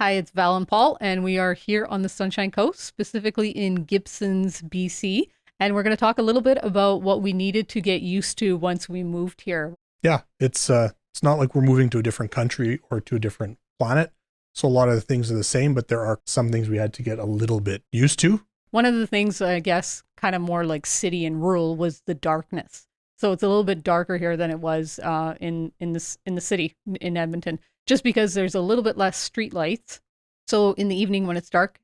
Hi, it's Val and Paul, and we are here on the Sunshine Coast, specifically in Gibsons, BC. And we're going to talk a little bit about what we needed to get used to once we moved here. Yeah, it's not like we're moving to a different country or to a different planet. So a lot of the things are the same, but there are some things we had to get a little bit used to. One of the things, I guess, kind of more like city and rural, was the darkness. So it's a little bit darker here than it was in the city in Edmonton, just because there's a little bit less street lights. So in the evening when it's dark.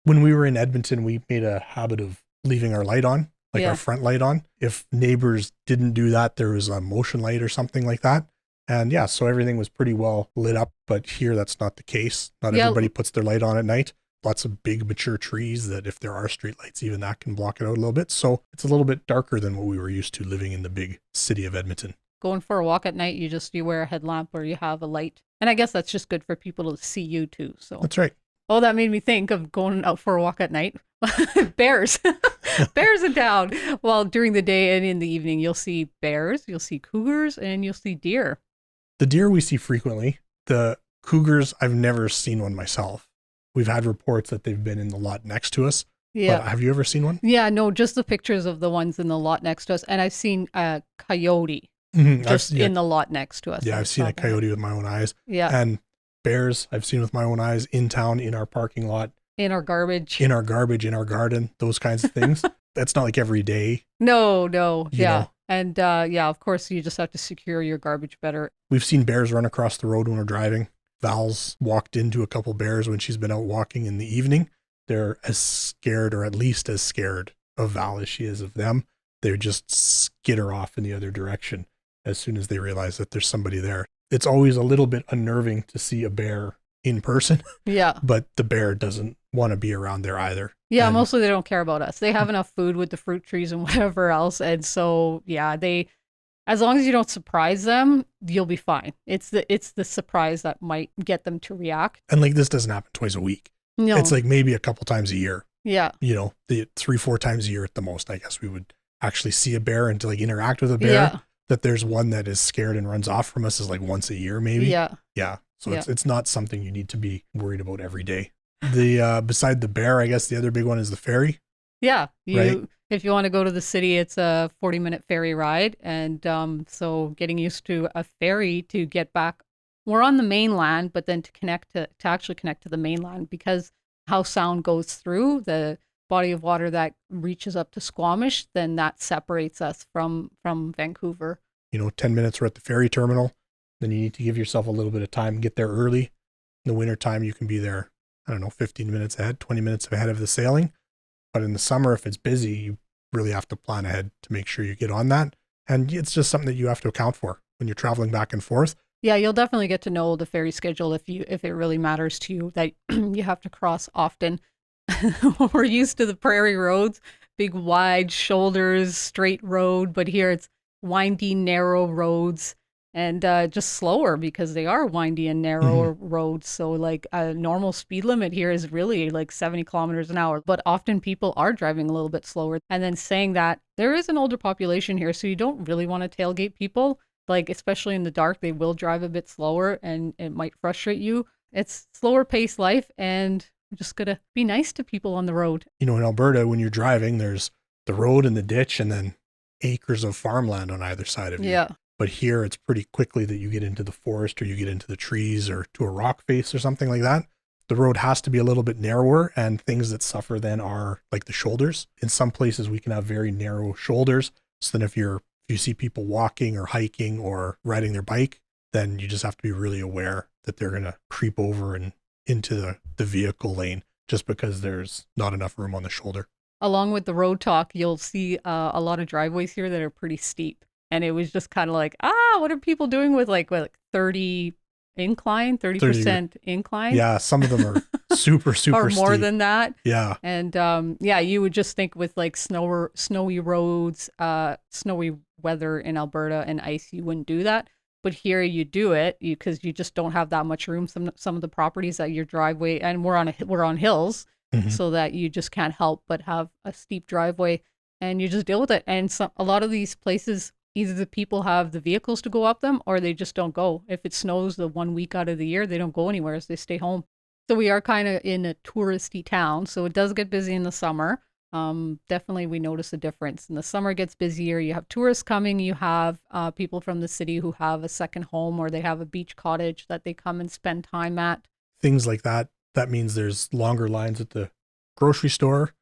When we were in Edmonton, we made a habit of leaving our light on, like our Yeah. front light on. If neighbors didn't do that, there was a motion light or something like that. And yeah, so everything was pretty well lit up, but here that's not the case. Not Yeah. everybody puts their light on at night. Lots of big mature trees that if there are streetlights, even that can block it out a little bit. So it's a little bit darker than what we were used to living in the big city of Edmonton. Going for a walk at night, you wear a headlamp or you have a light. And I guess that's just good for people to see you too. So, That's right. oh, that made me think of going out for a walk at night. Bears. Bears in town. Well, during the day and in the evening, you'll see bears, you'll see cougars, and you'll see deer. The deer we see frequently. The cougars, I've never seen one myself. We've had reports that they've been in the lot next to us, but Yeah. have you ever seen one? Yeah, no, just the pictures of the ones in the lot next to us. And I've seen a coyote just Yeah, in the lot next to us. yeah, I I've seen saw a that. coyote with my own eyes, Yeah, and bears I've seen with my own eyes in town, in our parking lot, in our garbage. in our garbage, in our garden, those kinds of things. That's not like every day, No, no, you yeah. know. And yeah, of course, you just have to secure your garbage better. We've seen bears run across the road when we're driving. Val's walked into a couple bears when she's been out walking in the evening. They're as scared, or at least as scared of Val as she is of them. They just skitter off in the other direction as soon as they realize that there's somebody there. It's always a little bit unnerving to see a bear in person, Yeah. but the bear doesn't want to be around there either. Yeah, And mostly they don't care about us. They have enough food with the fruit trees and whatever else. And so, yeah, as long as you don't surprise them, you'll be fine. It's the surprise that might get them to react. and like this doesn't happen twice a week. It's No. like maybe a couple times a year. Yeah. The 3-4 times a year at the most, I guess we would actually see a bear and to like interact with a bear. Yeah. That there's one that is scared and runs off from us is like once a year, maybe. Yeah. Yeah. So Yeah. it's not something you need to be worried about every day. The beside the bear, I guess the other big one is the ferry. Yeah. Right. If you want to go to the city, it's a 40-minute ferry ride. And so getting used to a ferry to get back, we're on the mainland, but then to actually connect to the mainland, because how sound goes through the body of water that reaches up to Squamish, then that separates us from Vancouver. 10 minutes we're at the ferry terminal. Then you need to give yourself a little bit of time, get there early. In the wintertime, you can be there, I don't know, 15 minutes ahead, 20 minutes ahead of the sailing. But in the summer, if it's busy, you really have to plan ahead to make sure you get on that. And it's just something that you have to account for when you're traveling back and forth. Yeah, you'll definitely get to know the ferry schedule if it really matters to you that you have to cross often. We're used to the prairie roads, big wide shoulders, straight road, but here it's windy, narrow roads, and just slower because they are windy and narrow roads. So like a normal speed limit here is really like 70 kilometers an hour, but often people are driving a little bit slower. And then saying that there is an older population here, so you don't really want to tailgate people. Like especially in the dark, they will drive a bit slower and it might frustrate you. It's slower paced life, and I'm just gonna be nice to people on the road. In Alberta, when you're driving, there's the road and the ditch and then acres of farmland on either side of you. Yeah. But here it's pretty quickly that you get into the forest or you get into the trees or to a rock face or something like that. The road has to be a little bit narrower, and things that suffer then are like the shoulders. In some places we can have very narrow shoulders. So then if you see people walking or hiking or riding their bike, then you just have to be really aware that they're going to creep over and into the vehicle lane just because there's not enough room on the shoulder. Along with the road talk, you'll see a lot of driveways here that are pretty steep. And it was just kind of like, what are people doing with like 30 incline, 30% incline? Yeah, some of them are super, super or more steep. than that. Yeah. And yeah, you would just think with like snowy roads, snowy weather in Alberta and ice, you wouldn't do that. But here you do it because you just don't have that much room. Some of the properties that your driveway, and we're on hills, so that you just can't help but have a steep driveway, and you just deal with it. And a lot of these places, either the people have the vehicles to go up them or they just don't go. If it snows the 1 week out of the year, they don't go anywhere. They stay home. So we are kind of in a touristy town, so it does get busy in the summer. Definitely we notice a difference. In the summer it gets busier. You have tourists coming, you have people from the city who have a second home or they have a beach cottage that they come and spend time at. Things like that. That means there's longer lines at the grocery store.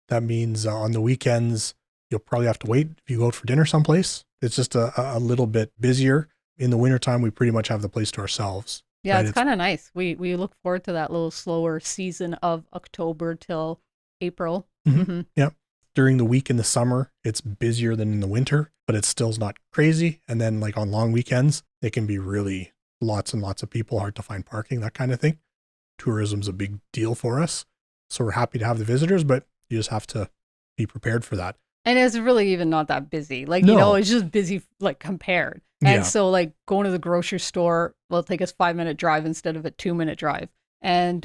That means on the weekends, you'll probably have to wait if you go out for dinner someplace. It's just a little bit busier. In the wintertime, we pretty much have the place to ourselves. Yeah, Right? it's kind of nice. We look forward to that little slower season of October till April. Mm-hmm. Yeah. During the week in the summer, it's busier than in the winter, but it still's not crazy. And then like on long weekends, it can be really lots and lots of people, hard to find parking, that kind of thing. Tourism's a big deal for us. So we're happy to have the visitors, but you just have to be prepared for that. And it's really even not that busy. Like, No. it's just busy like compared. And Yeah. so like going to the grocery store will take us 5-minute drive instead of a 2-minute drive. And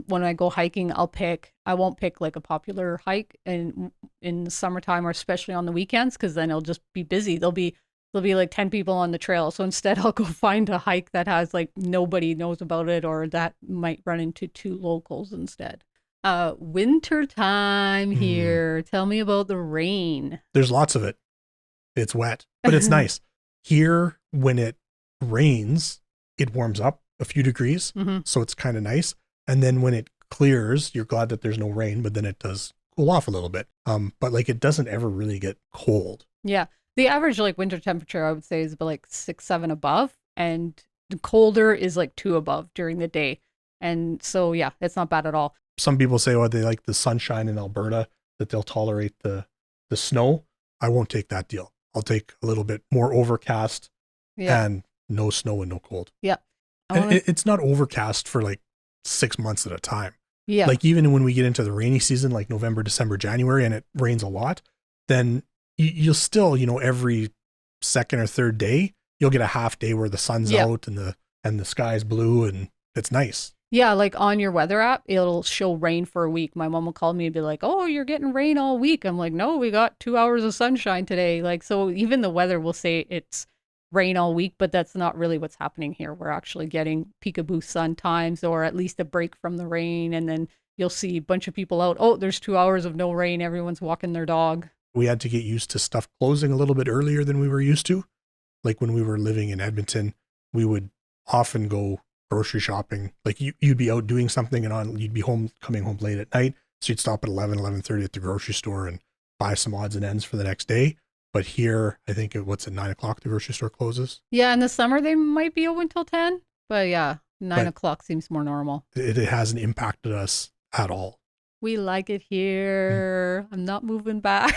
when I go hiking, I won't pick like a popular hike in the summertime or especially on the weekends, because then it'll just be busy. There'll be like 10 people on the trail. So instead I'll go find a hike that has like nobody knows about it or that might run into 2 locals instead. Winter time here. Tell me about the rain. There's lots of it. It's wet, but it's nice. Here, when it rains, it warms up a few degrees. Mm-hmm. So it's kind of nice. And then when it clears, you're glad that there's no rain, but then it does cool off a little bit. But like it doesn't ever really get cold. Yeah. The average like winter temperature I would say is about like 6-7 above, and the colder is like 2 above during the day. And so yeah, it's not bad at all. Some people say, they like the sunshine in Alberta, that they'll tolerate the snow. I won't take that deal. I'll take a little bit more overcast and no snow and no cold. Yeah. And it's not overcast for like 6 months at a time. Yeah. Like even when we get into the rainy season, like November, December, January, and it rains a lot, then you'll still, every second or third day, you'll get a half day where the sun's out and the sky's blue and it's nice. Yeah, like on your weather app, it'll show rain for a week. My mom will call me and be like, "Oh, you're getting rain all week." I'm like, "No, we got 2 hours of sunshine today." Like, so even the weather will say it's rain all week, but that's not really what's happening here. We're actually getting peekaboo sun times or at least a break from the rain. And then you'll see a bunch of people out. Oh, there's 2 hours of no rain. Everyone's walking their dog. We had to get used to stuff closing a little bit earlier than we were used to. Like when we were living in Edmonton, we would often go grocery shopping. Like you'd be out doing something and you'd be coming home late at night. So you'd stop at 11:30 at the grocery store and buy some odds and ends for the next day. But here, I think at 9 o'clock, the grocery store closes. Yeah, in the summer, they might be open till 10. But yeah, 9 o'clock seems more normal. It hasn't impacted us at all. We like it here. I'm not moving back.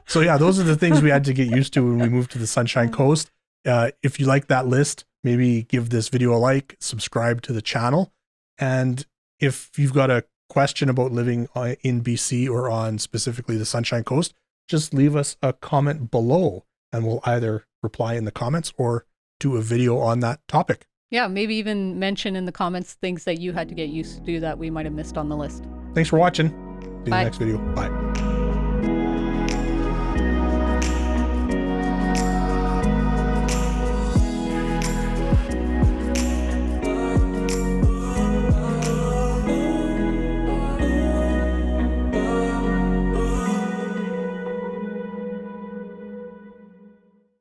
So yeah, those are the things we had to get used to when we moved to the Sunshine Coast. If you like that list, maybe give this video a like, subscribe to the channel. And if you've got a question about living in BC or on specifically the Sunshine Coast, just leave us a comment below and we'll either reply in the comments or do a video on that topic. Yeah, maybe even mention in the comments things that you had to get used to that we might have missed on the list. Thanks for watching. See you in the next video. Bye.